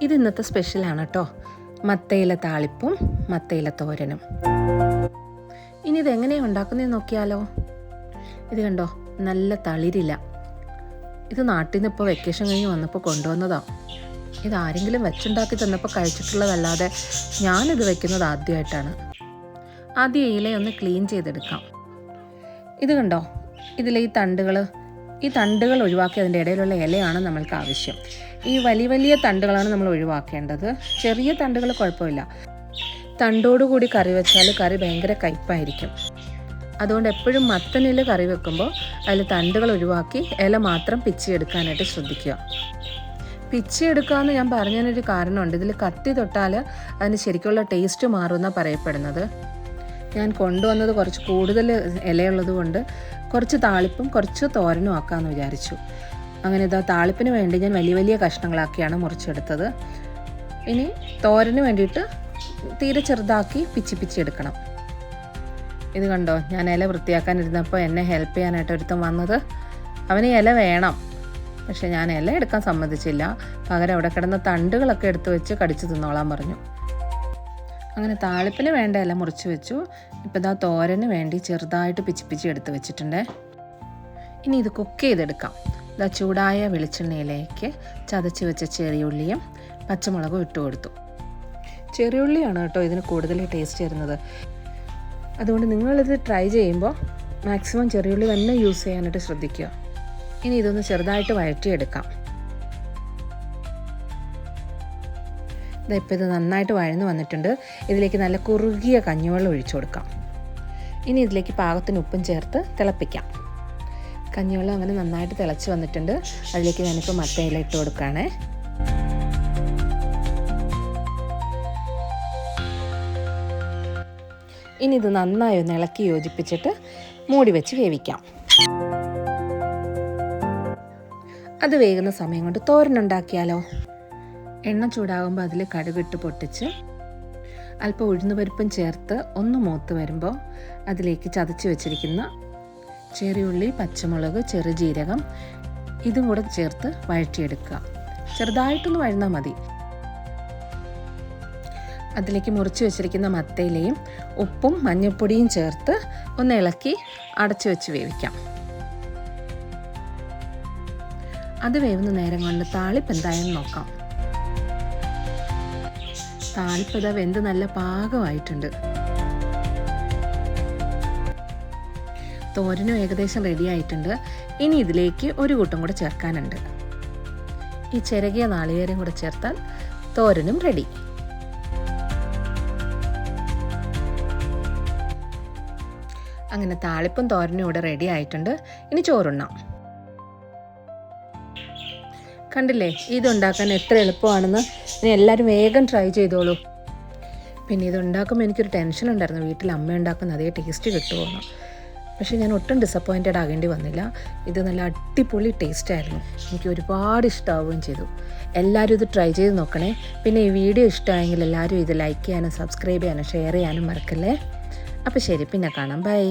ഇത് ഇന്നത്തെ സ്പെഷ്യലാണ് കേട്ടോ. മത്തയില താളിപ്പും മത്തയില തോരനും. ഇനി ഇതെങ്ങനെയാണ് ഉണ്ടാക്കുന്നതെന്ന് നോക്കിയാലോ. ഇത് കണ്ടോ, നല്ല തളിരില്ല. ഇത് നാട്ടിൽ നിന്ന് ഇപ്പോൾ വെക്കേഷൻ കഴിഞ്ഞ് വന്നപ്പോൾ കൊണ്ടുവന്നതാണ്. ഇതാരെങ്കിലും വെച്ചുണ്ടാക്കി തന്നപ്പോൾ കഴിച്ചിട്ടുള്ളതല്ലാതെ ഞാനിത് വെക്കുന്നത് ആദ്യമായിട്ടാണ്. ആദ്യം ഇലയൊന്ന് ക്ലീൻ ചെയ്തെടുക്കാം. ഇത് കണ്ടോ, ഇതിലെ ഈ തണ്ടുകൾ ഒഴിവാക്കി അതിൻ്റെ ഇടയിലുള്ള ഇലയാണ് നമ്മൾക്ക് ആവശ്യം. ഈ വലിയ വലിയ തണ്ടുകളാണ് നമ്മൾ ഒഴിവാക്കേണ്ടത്. ചെറിയ തണ്ടുകൾ കുഴപ്പമില്ല. തണ്ടോടുകൂടി കറി വെച്ചാൽ കറി ഭയങ്കര കയ്പ്പായിരിക്കും. അതുകൊണ്ട് എപ്പോഴും മത്തനിൽ കറി വെക്കുമ്പോൾ അതിൽ തണ്ടുകൾ ഒഴിവാക്കി ഇല മാത്രം പിച്ചിയെടുക്കാനായിട്ട് ശ്രദ്ധിക്കുക. പിച്ചിയെടുക്കാമെന്ന് ഞാൻ പറഞ്ഞതിനൊരു കാരണമുണ്ട്. ഇതിൽ കത്തി തൊട്ടാൽ അതിന് ശരിക്കുള്ള ടേസ്റ്റ് മാറുമെന്നാണ് പറയപ്പെടുന്നത്. ഞാൻ കൊണ്ടുവന്നത് കുറച്ച് കൂടുതൽ ഇലയുള്ളത് കൊണ്ട് കുറച്ച് താളിപ്പും കുറച്ച് തോരനും ആക്കാമെന്ന് വിചാരിച്ചു. അങ്ങനെ ഇതാ താളിപ്പിന് വേണ്ടി ഞാൻ വലിയ വലിയ കഷ്ണങ്ങളാക്കിയാണ് മുറിച്ചെടുത്തത്. ഇനി തോരന് വേണ്ടിയിട്ട് തീരെ ചെറുതാക്കി പിച്ചി എടുക്കണം. ഇത് കണ്ടോ, ഞാൻ ഇല വൃത്തിയാക്കാനിരുന്നപ്പോൾ എന്നെ ഹെൽപ്പ് ചെയ്യാനായിട്ട് ഒരുത്തം വന്നത്. അവന് ഇല വേണം, പക്ഷെ ഞാൻ ഇല എടുക്കാൻ സമ്മതിച്ചില്ല. പകരം അവിടെ കിടന്ന തണ്ടുകളൊക്കെ എടുത്ത് വെച്ച് കടിച്ചു തിന്നോളാൻ പറഞ്ഞു. അങ്ങനെ താളിപ്പിന് വേണ്ട ഇല മുറിച്ച് വെച്ചു. ഇപ്പോൾ ഇതാ തോരന് വേണ്ടി ചെറുതായിട്ട് പിച്ചി എടുത്ത് വെച്ചിട്ടുണ്ട്. ഇനി ഇത് കുക്ക് ചെയ്തെടുക്കാം. ഇതാ ചൂടായ വെളിച്ചെണ്ണയിലേക്ക് ചതച്ച് വെച്ച ചെറിയുള്ളിയും പച്ചമുളകും ഇട്ട് കൊടുത്തു. ചെറിയുള്ളിയാണ് കേട്ടോ ഇതിന് കൂടുതൽ ടേസ്റ്റ് വരുന്നത്. അതുകൊണ്ട് നിങ്ങളിത് ട്രൈ ചെയ്യുമ്പോൾ മാക്സിമം ചെറിയുള്ളി തന്നെ യൂസ് ചെയ്യാനായിട്ട് ശ്രദ്ധിക്കുക. ഇനി ഇതൊന്ന് ചെറുതായിട്ട് വഴറ്റിയെടുക്കാം. ഇപ്പോൾ ഇത് നന്നായിട്ട് വഴന്ന് വന്നിട്ടുണ്ട്. ഇതിലേക്ക് നല്ല കുറുകിയ കഞ്ഞിവെള്ളം ഒഴിച്ചു കൊടുക്കാം. ഇനി ഇതിലേക്ക് പാകത്തിന് ഉപ്പും ചേർത്ത് തിളപ്പിക്കാം. കഞ്ഞിവെള്ളം അങ്ങനെ നന്നായിട്ട് തിളച്ച് വന്നിട്ടുണ്ട്. അതിലേക്ക് ഞാനിപ്പോൾ മത്തയില ഇട്ട് കൊടുക്കുകയാണേ. ഇനി ഇത് നന്നായി ഒന്ന് ഇളക്കി യോജിപ്പിച്ചിട്ട് മൂടി വെച്ച് വേവിക്കാം. അത് വേകുന്ന സമയം കൊണ്ട് തോരനുണ്ടാക്കിയാലോ. എണ്ണ ചൂടാകുമ്പോൾ അതിൽ കടുകിട്ട് പൊട്ടിച്ച് അല്പം ഉഴുന്നുപരിപ്പും ചേർത്ത് ഒന്ന് മൂത്ത് വരുമ്പോൾ അതിലേക്ക് ചതച്ച് വെച്ചിരിക്കുന്ന ചെറിയുള്ളി, പച്ചമുളക്, ചെറുജീരകം ഇതും കൂടെ ചേർത്ത് വഴറ്റിയെടുക്കുക. ചെറുതായിട്ടൊന്ന് വഴന്നാൽ മതി. അതിലേക്ക് മുറിച്ച് വെച്ചിരിക്കുന്ന മത്തയിലയും ഉപ്പും മഞ്ഞൾപ്പൊടിയും ചേർത്ത് ഒന്ന് ഇളക്കി അടച്ചു വെച്ച് വേവിക്കാം. അത് വേവുന്ന നേരം കൊണ്ട് താളിപ്പ് എന്തായെന്ന് നോക്കാം. താളിപ്പ് ഇതാ വെന്ത് നല്ല പാകമായിട്ടുണ്ട്. തോരനും ഏകദേശം റെഡി ആയിട്ടുണ്ട്. ഇനി ഇതിലേക്ക് ഒരു കൂട്ടം കൂടെ ചേർക്കാനുണ്ട്. ഈ ചിരകിയ നാളികേരം കൂടെ ചേർത്താൽ തോരനും റെഡി. അങ്ങനെ താളിപ്പും തോരനും ഇവിടെ റെഡി ആയിട്ടുണ്ട്. ഇനി ചോറുണ്ണാം. കണ്ടില്ലേ, ഇതുണ്ടാക്കാൻ എത്ര എളുപ്പമാണെന്ന്. ഇനി എല്ലാവരും വേഗം ട്രൈ ചെയ്തോളൂ. പിന്നെ ഇതുണ്ടാക്കുമ്പോൾ എനിക്കൊരു ടെൻഷൻ ഉണ്ടായിരുന്നു, വീട്ടിൽ അമ്മ ഉണ്ടാക്കുന്ന അതേ ടേസ്റ്റ് കിട്ടുമോ. പക്ഷേ ഞാൻ ഒട്ടും ഡിസപ്പോയിൻറ്റഡ് ആകേണ്ടി വന്നില്ല. ഇത് നല്ല അടിപൊളി ടേസ്റ്റായിരുന്നു. എനിക്ക് ഒരുപാട് ഇഷ്ടമാവുകയും ചെയ്തു. എല്ലാവരും ഇത് ട്രൈ ചെയ്ത് നോക്കണേ. പിന്നെ ഈ വീഡിയോ ഇഷ്ടമായെങ്കിൽ എല്ലാവരും ഇത് ലൈക്ക് ചെയ്യാനും സബ്സ്ക്രൈബ് ചെയ്യാനും ഷെയർ ചെയ്യാനും മറക്കല്ലേ. അപ്പോൾ ശരി, പിന്നെ കാണാം. ബൈ.